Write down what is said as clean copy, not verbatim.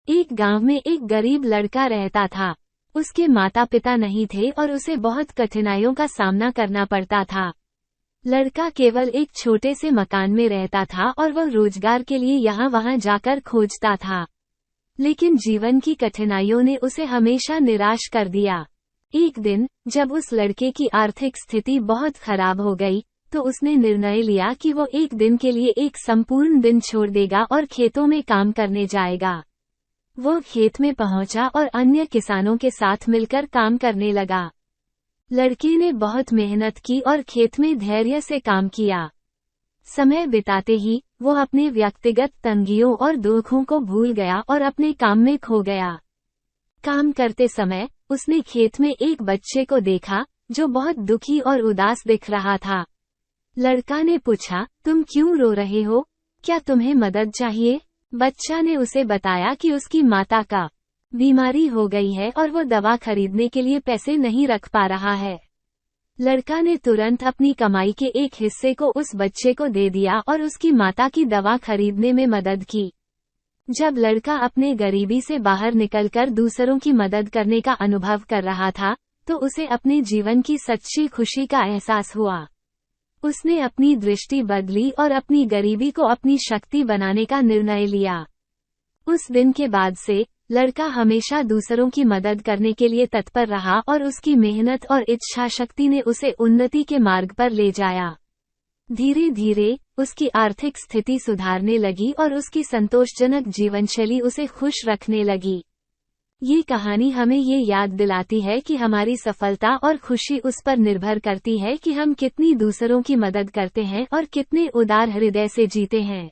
एक गांव में एक गरीब लड़का रहता था। उसके माता पिता नहीं थे और उसे बहुत कठिनाइयों का सामना करना पड़ता था। लड़का केवल एक छोटे से मकान में रहता था और वह रोजगार के लिए यहाँ वहाँ जाकर खोजता था। लेकिन जीवन की कठिनाइयों ने उसे हमेशा निराश कर दिया। एक दिन जब उस लड़के की आर्थिक स्थिति बहुत खराब हो गई, तो उसने निर्णय लिया कि वो एक दिन के लिए एक संपूर्ण दिन छोड़ देगा और खेतों में काम करने जाएगा। वो खेत में पहुंचा और अन्य किसानों के साथ मिलकर काम करने लगा। लड़के ने बहुत मेहनत की और खेत में धैर्य से काम किया। समय बिताते ही वो अपने व्यक्तिगत तंगियों और दुखों को भूल गया और अपने काम में खो गया। काम करते समय उसने खेत में एक बच्चे को देखा जो बहुत दुखी और उदास दिख रहा था। लड़का ने पूछा, तुम क्यों रो रहे हो? क्या तुम्हें मदद चाहिए? बच्चा ने उसे बताया कि उसकी माता का बीमारी हो गई है और वो दवा खरीदने के लिए पैसे नहीं रख पा रहा है। लड़का ने तुरंत अपनी कमाई के एक हिस्से को उस बच्चे को दे दिया और उसकी माता की दवा खरीदने में मदद की। जब लड़का अपने गरीबी से बाहर निकलकर दूसरों की मदद करने का अनुभव कर रहा था, तो उसे अपने जीवन की सच्ची खुशी का एहसास हुआ। उसने अपनी दृष्टि बदली और अपनी गरीबी को अपनी शक्ति बनाने का निर्णय लिया। उस दिन के बाद से लड़का हमेशा दूसरों की मदद करने के लिए तत्पर रहा और उसकी मेहनत और इच्छा शक्ति ने उसे उन्नति के मार्ग पर ले जाया। धीरे धीरे उसकी आर्थिक स्थिति सुधारने लगी और उसकी संतोषजनक जीवनशैली उसे खुश रखने लगी। ये कहानी हमें ये याद दिलाती है कि हमारी सफलता और खुशी उस पर निर्भर करती है कि हम कितनी दूसरों की मदद करते हैं और कितने उदार हृदय से जीते हैं।